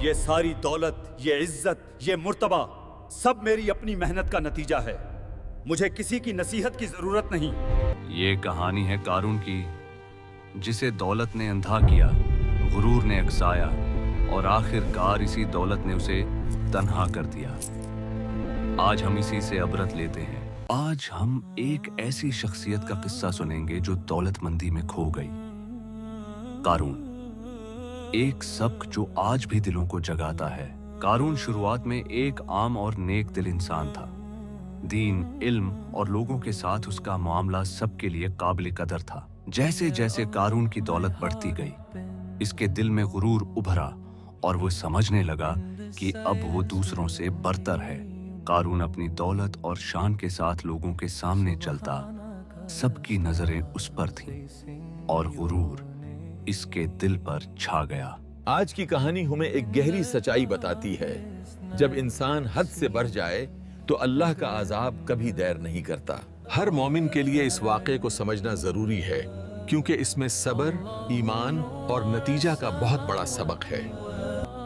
ये सारी दौलत, ये इज्जत, ये मुर्तबा सब मेरी अपनी मेहनत का नतीजा है। मुझे किसी की नसीहत की जरूरत नहीं। ये कहानी है कारून की, जिसे दौलत ने अंधा किया, गुरूर ने अकसाया और आखिरकार इसी दौलत ने उसे तन्हा कर दिया। आज हम इसी से इबरत लेते हैं। आज हम एक ऐसी शख्सियत का किस्सा सुनेंगे जो दौलतमंदी में खो गई। कारून, एक सबक जो आज भी दिलों को जगाता है। कारून शुरुआत में एक आम और नेक दिल इंसान था। दीन, इल्म और लोगों के साथ उसका मामला सबके लिए काबिल कदर था। जैसे जैसे कारून की दौलत बढ़ती गई, इसके दिल में गुरूर उभरा और वो समझने लगा कि अब वो दूसरों से बरतर है। कारून अपनी दौलत और शान के साथ लोगों के सामने चलता, सबकी नजरें उस पर थीं और गुरूर इसके दिल पर छा गया। आज की कहानी हमें एक गहरी सच्चाई बताती है। जब इंसान हद से बढ़ जाए तो अल्लाह का अजाब कभी देर नहीं करता। हर मोमिन के लिए इस वाक़े को समझना जरूरी है, क्योंकि इसमें सब्र, ईमान और नतीजा का बहुत बड़ा सबक है।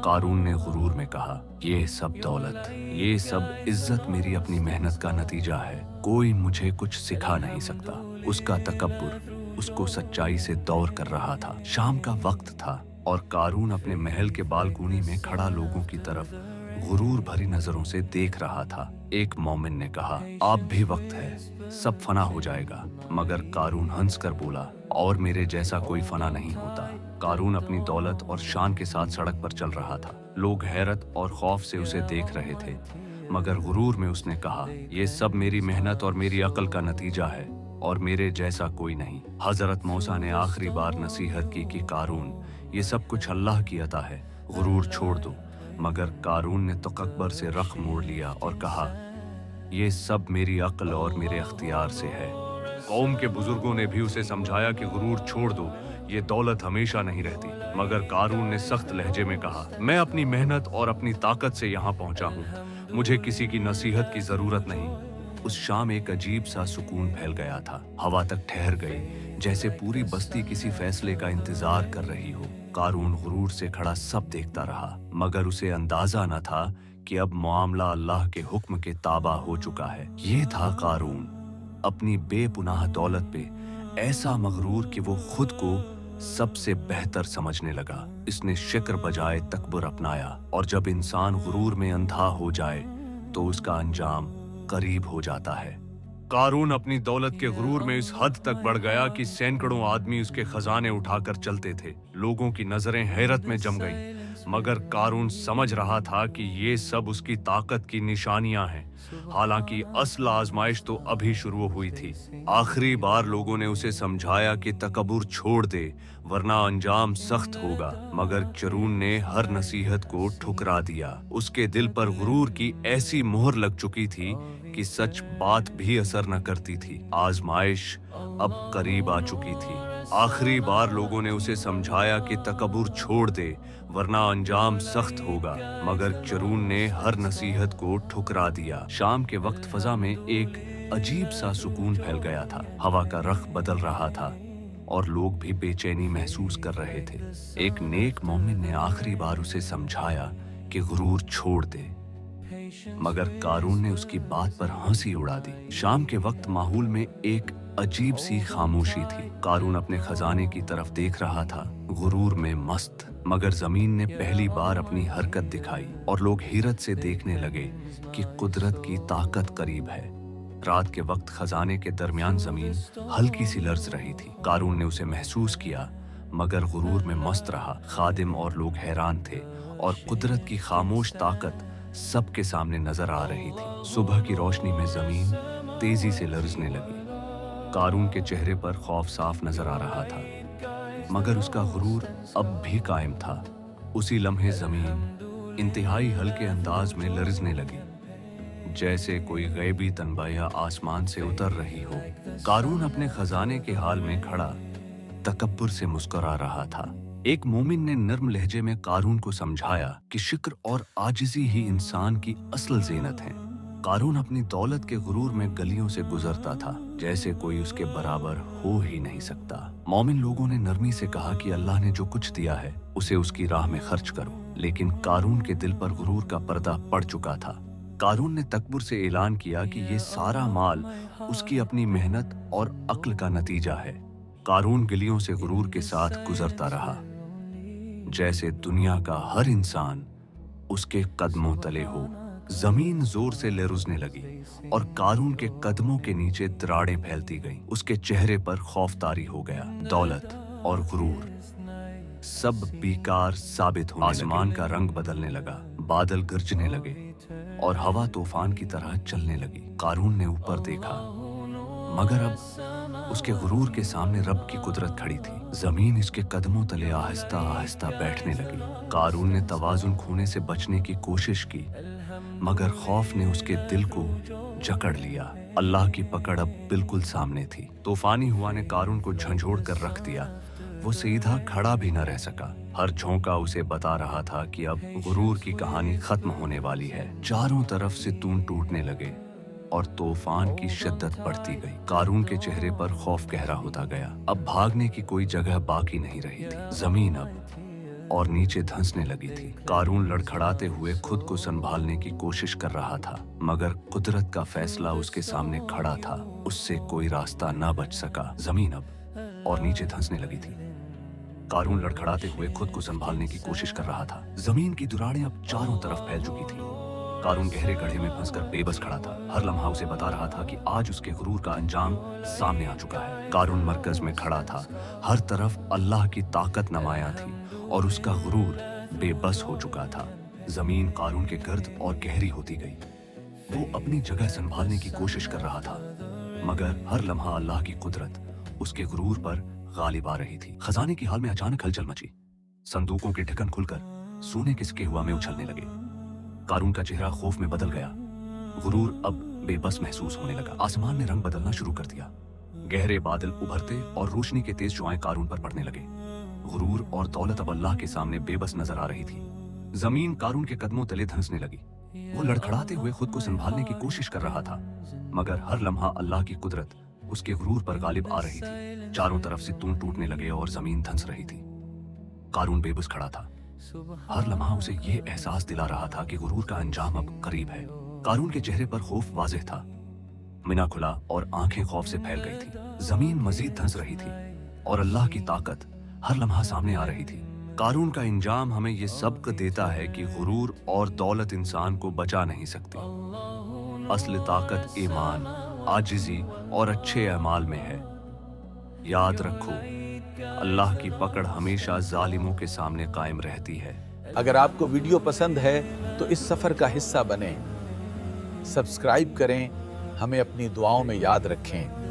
कारून ने गुरूर में कहा, ये सब दौलत, ये सब इज्जत मेरी अपनी मेहनत का नतीजा है। कोई मुझे कुछ सिखा नहीं सकता। उसका तकब्बुर उसको सच्चाई से दौर कर रहा था। शाम का वक्त था और कारून अपने महल के बालकनी में खड़ा लोगों की तरफ गुरूर भरी नजरों से देख रहा था। एक मोमिन ने कहा, अब भी वक्त है, सब फना हो जाएगा। मगर कारून हंस कर बोला, और मेरे जैसा कोई फना नहीं होता। कारून अपनी दौलत और शान के साथ सड़क पर चल रहा था। लोग हैरत और खौफ से उसे देख रहे थे, मगर गुरूर में उसने कहा, ये सब मेरी मेहनत और मेरी अक्ल का नतीजा है और मेरे जैसा कोई नहीं। हजरत मूसा ने आखिरी बार नसीहत की कि कारून, ये सब कुछ अल्लाह की अता है, गुरूर छोड़ दो। मगर कारून ने तकब्बर से रख मोड़ लिया और कहा, ये सब मेरी अक्ल और मेरे अख्तियार से है। कौम के बुजुर्गों ने भी उसे समझाया कि गुरूर छोड़ दो, ये दौलत हमेशा नहीं रहती। मगर कारून ने सख्त लहजे में कहा, मैं अपनी मेहनत और अपनी ताकत से यहाँ पहुँचा हूँ, मुझे किसी की नसीहत की जरूरत नहीं। उस शाम एक अजीब सा सुकून फैल गया था। हवा तक ठहर गई, जैसे पूरी बस्ती किसी फैसले का इंतजार कर रही हो। कारून गुरूर से खड़ा सब देखता रहा, मगर उसे अंदाजा न था कि अब मामला अल्लाह के हुक्म के ताबा हो चुका है। ये था कारून, अपनी बेपुनाह दौलत पे ऐसा मगरूर कि वो खुद को सबसे बेहतर समझने लगा। इसने शिक्र बजाय तकब्बुर अपनाया, और जब इंसान गुरूर में अंधा हो जाए तो उसका अंजाम करीब हो जाता है। कारून अपनी दौलत के गुरूर में इस हद तक बढ़ गया कि सैकड़ों आदमी उसके खजाने उठाकर चलते थे। लोगों की नजरें हैरत में जम गईं, मगर कारून समझ रहा था कि ये सब उसकी ताकत की निशानियां हैं। हालांकि असल आजमाइश तो अभी शुरू हुई थी। आखिरी बार लोगों ने उसे समझाया कि तकब्बुर छोड़ दे, वरना अंजाम सख्त होगा। मगर चरून ने हर नसीहत को ठुकरा दिया। उसके दिल पर गुरूर की ऐसी मोहर लग चुकी थी कि सच बात भी असर न करती थी। आजमाइश अब करीब आ चुकी थी। आखिरी बार लोगों ने उसे समझाया कि तकब्बुर छोड़ दे, वरना अंजाम सख्त होगा। मगर चरून ने हर नसीहत को ठुकरा दिया। शाम के वक्त फजा में एक अजीब सा सुकून फैल गया था। हवा का रख बदल रहा था और लोग भी बेचैनी महसूस कर रहे थे। एक नेक मोमिन ने आखिरी बार उसे समझाया कि गुरूर छोड़ दे, मगर कारून ने उसकी बात पर हंसी उड़ा दी। शाम के वक्त माहौल में एक अजीब सी खामोशी थी। कारून अपने खजाने की तरफ देख रहा था, गुरूर में मस्त। मगर जमीन ने पहली बार अपनी हरकत दिखाई और लोग हैरत से देखने लगे कि कुदरत की ताकत करीब है। रात के वक्त खजाने के दरमियान जमीन हल्की सी लर्ज रही थी। कारून ने उसे महसूस किया, मगर गुरूर में मस्त रहा। खादिम और लोग हैरान थे और कुदरत की खामोश ताकत सबके सामने नजर आ रही थी। सुबह की रोशनी में जमीन तेजी से लर्जने लगी। कारून के चेहरे पर खौफ साफ नजर आ रहा था, मगर उसका गुरूर अब भी कायम था। उसी लम्हे जमीन इंतहाई हल्के अंदाज में लर्जने लगी, जैसे कोई गैबी तनबाया आसमान से उतर रही हो। कारून अपने खजाने के हाल में खड़ा तकब्बुर से मुस्कुरा रहा था। एक मोमिन ने नर्म लहजे में कारून को समझाया कि शिक्र और आजिज़ी ही इंसान की असल ज़ीनत है। कारून अपनी दौलत के गुरूर में गलियों से गुजरता था जैसे कोई उसके बराबर हो ही नहीं सकता। मोमिन लोगों ने नरमी से कहा कि अल्लाह ने जो कुछ दिया है उसे उसकी राह में खर्च करो, लेकिन कारून के दिल पर गुरूर का पर्दा पड़ चुका था। कारून ने तकबर से ऐलान किया कि ये सारा माल उसकी अपनी मेहनत और अक्ल का नतीजा है। कारून गलियों से गुरूर के साथ गुजरता रहा जैसे दुनिया का हर इंसान उसके कदमों तले हो। जमीन जोर से लरजने लगी और कारून के कदमों के नीचे दरारें फैलती गईं। उसके चेहरे पर खौफतारी हो गया। दौलत और गुरूर सब बेकार साबित होने लगे। आसमान का रंग बदलने लगा, बादल गरजने लगे और हवा तूफान की तरह चलने लगी। कारून ने ऊपर देखा, मगर अब उसके गुरूर के सामने रब की कुदरत खड़ी थी। जमीन इसके कदमों तले आहिस्ता आहिस्ता बैठने लगी। कारून ने तवाजुन खोने से बचने की कोशिश की, मगर खौफ ने उसके दिल को जकड़ लिया। अल्लाह की पकड़ अब बिल्कुल सामने थी। तूफानी हुआ ने कारून को झंझोड़ कर रख दिया। वो सीधा खड़ा भी न रह सका। हर झोंका उसे बता रहा था कि अब गुरूर की कहानी खत्म होने वाली है। चारों तरफ से तून टूटने लगे और तूफान की शिद्दत बढ़ती गई। कारून के चेहरे पर खौफ गहरा होता गया। अब भागने की कोई जगह बाकी नहीं रही थी। जमीन अब और नीचे धंसने लगी थी। कारून लड़खड़ाते हुए खुद को संभालने की कोशिश कर रहा था, मगर कुदरत का फैसला उसके सामने खड़ा था। उससे कोई रास्ता न बच सका। जमीन अब और नीचे धंसने लगी थी। कारून लड़खड़ाते हुए खुद को संभालने की कोशिश कर रहा था। जमीन की दुराड़ें अब चारों तरफ फैल चुकी थी। कारून गहरे गड्ढे में फंसकर बेबस खड़ा था। हर लम्हा उसे बता रहा था कि आज उसके गुरूर का अंजाम सामने आ चुका है। कारून मरकज में खड़ा था। हर तरफ अल्लाह की ताकत नुमायां थी और उसका गुरूर बेबस हो चुका था। जमीन कारून के गर्द और गहरी होती गई। वो अपनी जगह संभालने की कोशिश कर रहा था, मगर हर लम्हा अल्लाह की कुदरत उसके गुरूर पर गालिब आ रही थी। खजाने की हाल में अचानक हलचल मची। संदूकों के ढक्कन खुलकर सोने के सिक्के हवा में उछलने लगे। कारून का चेहरा खौफ में बदल गया। गुरूर अब बेबस महसूस होने लगा। आसमान ने रंग बदलना शुरू कर दिया। गहरे बादल उभरते और रोशनी के तेज जुआएं कारून पर पड़ने लगे। गुरूर और दौलत अब अल्लाह के सामने बेबस नजर आ रही थी। जमीन कारून के कदमों तले धंसने लगी। वो लड़खड़ाते हुए खुद को संभालने की कोशिश कर रहा था, मगर हर लम्हा अल्लाह की कुदरत उसके गुरूर पर गालिब आ रही थी। चारों तरफ से तून टूटने लगे और जमीन धंस रही थी। कारून बेबस खड़ा था। हर लम्हा उसे ये एहसास दिला रहा था कि गुरूर का अंजाम अब करीब है। कारून के चेहरे पर खौफ वाज़ेह था। मिना खुला और आंखें खौफ से फैल गई थी। जमीन मजीद धंस रही थी और अल्लाह की ताकत हर लम्हा सामने आ रही थी। कारून का इंजाम हमें ये सबक देता है कि गुरूर और दौलत इंसान को बचा नहीं सकती। असल ताकत ईमान, आजिज़ी और अच्छे अमाल में है। याद रखो, अल्लाह की पकड़ हमेशा जालिमों के सामने कायम रहती है। अगर आपको वीडियो पसंद है तो इस सफर का हिस्सा बनें, सब्सक्राइब करें, हमें अपनी दुआओं में याद रखें।